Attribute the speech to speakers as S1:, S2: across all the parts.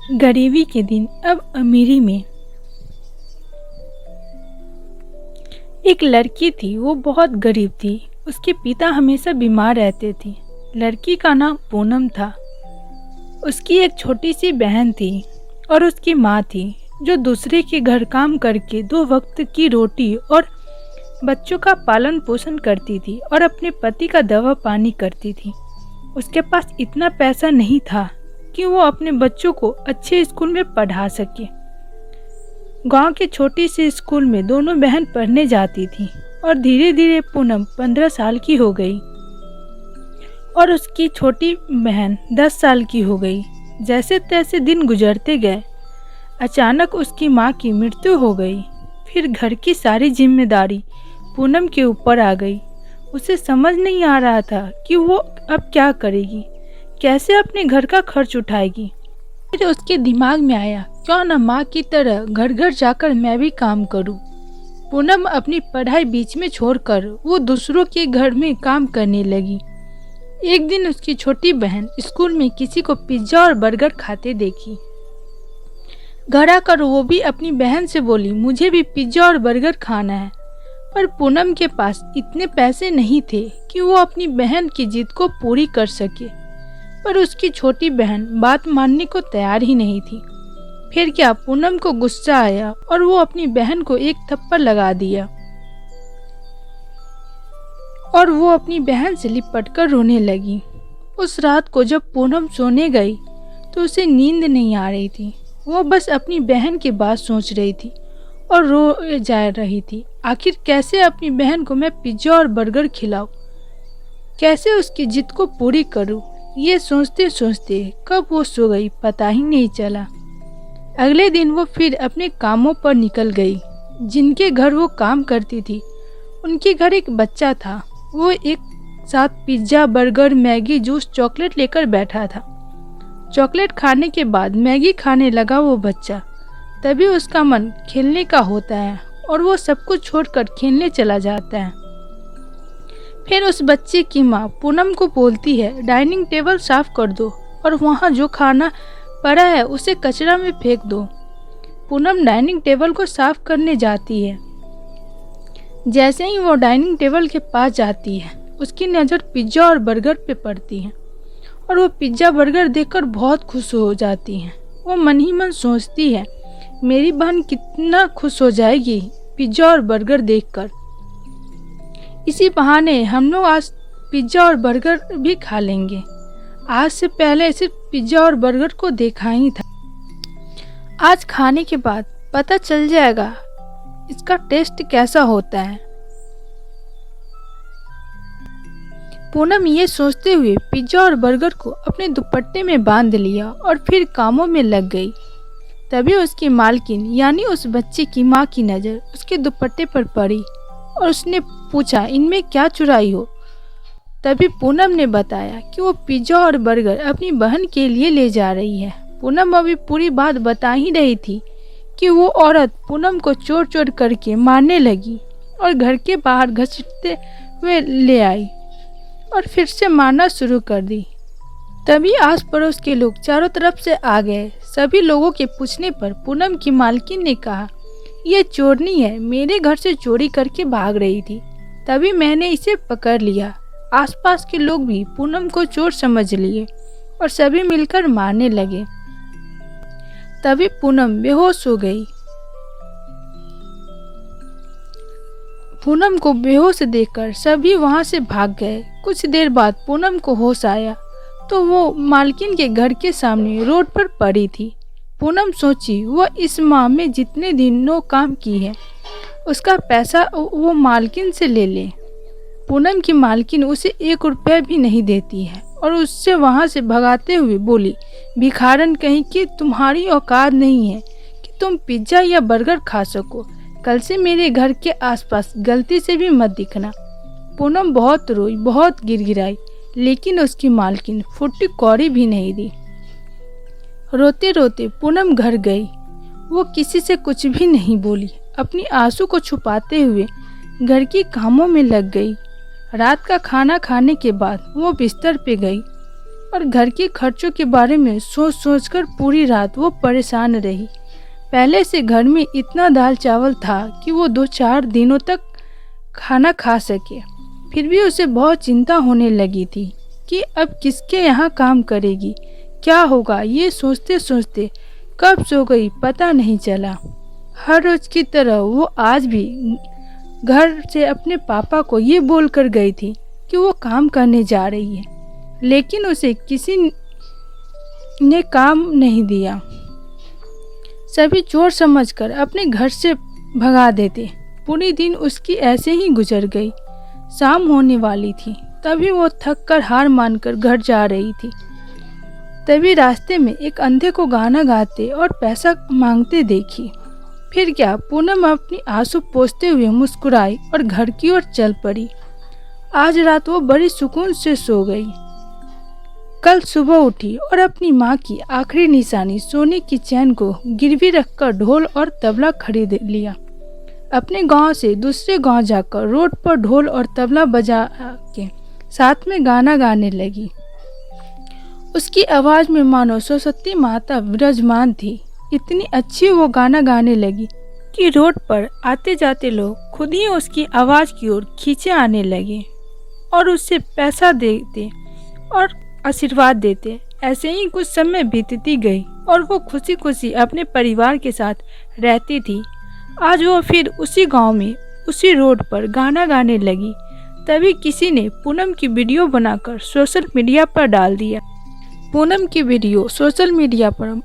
S1: गरीबी के दिन अब अमीरी में। एक लड़की थी, वो बहुत गरीब थी। उसके पिता हमेशा बीमार रहते थे। लड़की का नाम पूनम था। उसकी एक छोटी सी बहन थी और उसकी माँ थी, जो दूसरे के घर काम करके 2 वक्त की रोटी और बच्चों का पालन पोषण करती थी और अपने पति का दवा पानी करती थी। उसके पास इतना पैसा नहीं था कि वो अपने बच्चों को अच्छे स्कूल में पढ़ा सके। गांव के छोटी सी स्कूल में दोनों बहन पढ़ने जाती थी और धीरे धीरे पूनम 15 साल की हो गई और उसकी छोटी बहन 10 साल की हो गई। जैसे तैसे दिन गुजरते गए। अचानक उसकी माँ की मृत्यु हो गई। फिर घर की सारी जिम्मेदारी पूनम के ऊपर आ गई। उसे समझ नहीं आ रहा था कि वो अब क्या करेगी, कैसे अपने घर का खर्च उठाएगी। फिर उसके दिमाग में आया, क्यों न माँ की तरह घर घर जाकर मैं भी काम करूं। पूनम अपनी पढ़ाई बीच में छोड़कर वो दूसरों के घर में काम करने लगी। एक दिन उसकी छोटी बहन स्कूल में किसी को पिज्जा और बर्गर खाते देखी। घर आकर वो भी अपनी बहन से बोली, मुझे भी पिज्जा और बर्गर खाना है। पर पूनम के पास इतने पैसे नहीं थे कि वो अपनी बहन की जिद को पूरी कर सके। पर उसकी छोटी बहन बात मानने को तैयार ही नहीं थी। फिर क्या, पूनम को गुस्सा आया और वो अपनी बहन को एक थप्पड़ लगा दिया और वो अपनी बहन से लिपटकर रोने लगी। उस रात को जब पूनम सोने गई तो उसे नींद नहीं आ रही थी। वो बस अपनी बहन की बात सोच रही थी और रो जा रही थी। आखिर कैसे अपनी बहन को मैं पिज्जा और बर्गर खिलाऊं, कैसे उसकी जिद को पूरी करूं। ये सोचते सोचते कब वो सो गई पता ही नहीं चला। अगले दिन वो फिर अपने कामों पर निकल गई। जिनके घर वो काम करती थी उनके घर एक बच्चा था। वो एक साथ pizza, burger, Maggi, juice, chocolate लेकर बैठा था। चॉकलेट खाने के बाद मैगी खाने लगा वो बच्चा। तभी उसका मन खेलने का होता है और वो सब कुछ छोड़कर खेलने चला जाता है। फिर उस बच्चे की माँ पूनम को बोलती है, डाइनिंग टेबल साफ कर दो और वहाँ जो खाना पड़ा है उसे कचरा में फेंक दो। पूनम डाइनिंग टेबल को साफ करने जाती है। जैसे ही वो डाइनिंग टेबल के पास जाती है, उसकी नज़र पिज्जा और बर्गर पे पड़ती है और वो पिज्जा बर्गर देखकर बहुत खुश हो जाती है। वो मन ही मन सोचती है, मेरी बहन कितना खुश हो जाएगी पिज्जा और बर्गर देखकर। इसी बहाने हम लोग आज पिज्जा और बर्गर भी खा लेंगे। आज से पहले सिर्फ पिज्जा और बर्गर को देखा ही था। आज खाने के बाद पता चल जाएगा इसका टेस्ट कैसा होता है। पूनम ये सोचते हुए पिज्जा और बर्गर को अपने दुपट्टे में बांध लिया और फिर कामों में लग गई। तभी उसकी मालकिन यानी उस बच्चे की माँ की नज़र उसके दुपट्टे पर पड़ी और उसने पूछा, इनमें क्या चुराई हो। तभी पूनम ने बताया कि वो पिज्जा और बर्गर अपनी बहन के लिए ले जा रही है। पूनम अभी पूरी बात बता ही रही थी कि वो औरत पूनम को चोट चोट करके मारने लगी और घर के बाहर घसीटते हुए ले आई और फिर से मारना शुरू कर दी। तभी आस पड़ोस के लोग चारों तरफ से आ गए। सभी लोगों के पूछने पर पूनम की मालकिन ने कहा, ये चोरनी है, मेरे घर से चोरी करके भाग रही थी, तभी मैंने इसे पकड़ लिया। आसपास के लोग भी पूनम को चोर समझ लिए और सभी मिलकर मारने लगे। तभी पूनम बेहोश हो गई। पूनम को बेहोश देखकर सभी वहां से भाग गए। कुछ देर बाद पूनम को होश आया तो वो मालकिन के घर के सामने रोड पर पड़ी थी। पूनम सोची, वह इस माह में जितने दिनों काम की है उसका पैसा वो मालकिन से ले ले। पूनम की मालकिन उसे 1 रुपया भी नहीं देती है और उससे वहां से भगाते हुए बोली, भिखारन कहीं कि तुम्हारी औकात नहीं है कि तुम पिज्जा या बर्गर खा सको। कल से मेरे घर के आसपास गलती से भी मत दिखना। पूनम बहुत रोई, बहुत गिड़गिड़ाई, लेकिन उसकी मालकिन फुट्टी कौड़ी भी नहीं दी। रोते रोते पूनम घर गई। वो किसी से कुछ भी नहीं बोली। अपनी आंसू को छुपाते हुए घर की कामों में लग गई। रात का खाना खाने के बाद वो बिस्तर पे गई। और घर के खर्चों के बारे में सोच सोचकर पूरी रात वो परेशान रही। पहले से घर में इतना दाल चावल था कि वो 2-4 दिनों तक खाना खा सके। फिर भी उसे बहुत चिंता होने लगी थी कि अब किसके यहाँ काम करेगी, क्या होगा। ये सोचते सोचते कब सो गई पता नहीं चला। हर रोज की तरह वो आज भी घर से अपने पापा को ये बोलकर गई थी कि वो काम करने जा रही है, लेकिन उसे किसी ने काम नहीं दिया। सभी चोर समझकर अपने घर से भगा देते। पूरी दिन उसकी ऐसे ही गुजर गई। शाम होने वाली थी, तभी वो थक कर हार मानकर घर जा रही थी। तभी रास्ते में एक अंधे को गाना गाते और पैसा मांगते देखी। फिर क्या, पूनम अपनी आंसू पोंछते हुए मुस्कुराई और घर की ओर चल पड़ी। आज रात वो बड़ी सुकून से सो गई। कल सुबह उठी और अपनी माँ की आखिरी निशानी सोने की चैन को गिरवी रखकर ढोल और तबला खरीद लिया। अपने गांव से दूसरे गांव जाकर रोड पर ढोल और तबला बजा के साथ में गाना गाने लगी। उसकी आवाज में मानो सरस्वती माता विराजमान थी। इतनी अच्छी वो गाना गाने लगी कि रोड पर आते जाते लोग खुद ही उसकी आवाज की ओर खींचे आने लगे और उससे पैसा देते और आशीर्वाद देते। ऐसे ही कुछ समय बीतती गई और वो खुशी खुशी अपने परिवार के साथ रहती थी। आज वो फिर उसी गांव में उसी रोड पर गाना गाने लगी। तभी किसी ने पूनम की वीडियो बनाकर सोशल मीडिया पर डाल दिया। पूनम की वीडियो सोशल मीडिया पर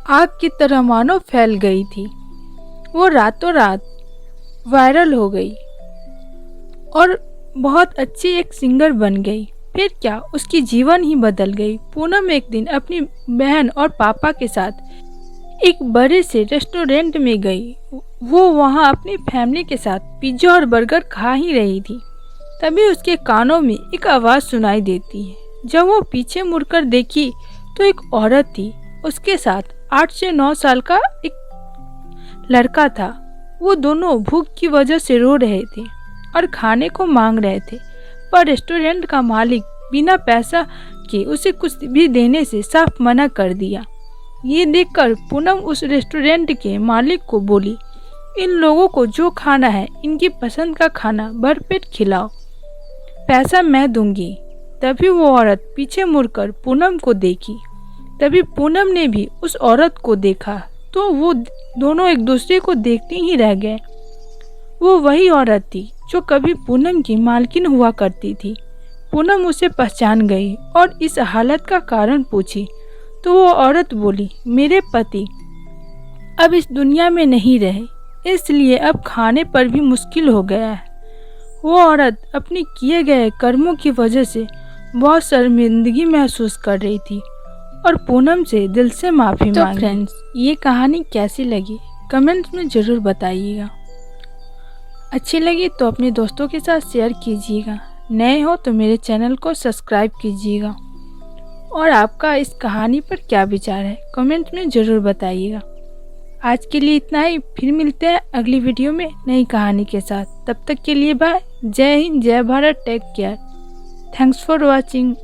S1: आग की तरह मानो फैल गई थी। वो रातों रात वायरल हो गई और बहुत अच्छी एक सिंगर बन गई। फिर क्या, उसकी जीवन ही बदल गई। पूनम एक दिन अपनी बहन और पापा के साथ एक बड़े से रेस्टोरेंट में गई। वो वहाँ अपनी फैमिली के साथ पिज्ज़ा और बर्गर खा ही रही थी। तभी उसके कानों में एक आवाज़ सुनाई देती है। जब वो पीछे मुड़कर देखी तो एक औरत थी। उसके साथ 8 से 9 साल का एक लड़का था। वो दोनों भूख की वजह से रो रहे थे और खाने को मांग रहे थे, पर रेस्टोरेंट का मालिक बिना पैसा के उसे कुछ भी देने से साफ मना कर दिया। ये देखकर पूनम उस रेस्टोरेंट के मालिक को बोली, इन लोगों को जो खाना है इनकी पसंद का खाना भरपेट खिलाओ, पैसा मैं दूंगी। तभी वो औरत पीछे मुड़कर पूनम को देखी। तभी पूनम ने भी उस औरत को देखा तो वो दोनों एक दूसरे को देखते ही रह गए। वो वही औरत थी जो कभी पूनम की मालकिन हुआ करती थी। पूनम उसे पहचान गई और इस हालत का कारण पूछी तो वो औरत बोली, मेरे पति अब इस दुनिया में नहीं रहे, इसलिए अब खाने पर भी मुश्किल हो गया है। वो औरत अपने किए गए कर्मों की वजह से बहुत शर्मिंदगी महसूस कर रही थी और पूनम से दिल से माफ़ी मांगी। फ्रेंड्स, ये कहानी कैसी लगी कमेंट्स में ज़रूर बताइएगा। अच्छी लगी तो अपने दोस्तों के साथ शेयर कीजिएगा। नए हो तो मेरे चैनल को सब्सक्राइब कीजिएगा। और आपका इस कहानी पर क्या विचार है कमेंट में ज़रूर बताइएगा। आज के लिए इतना ही, फिर मिलते हैं अगली वीडियो में नई कहानी के साथ। तब तक के लिए बाय। जय हिंद, जय Bharat, take care. Thanks for watching.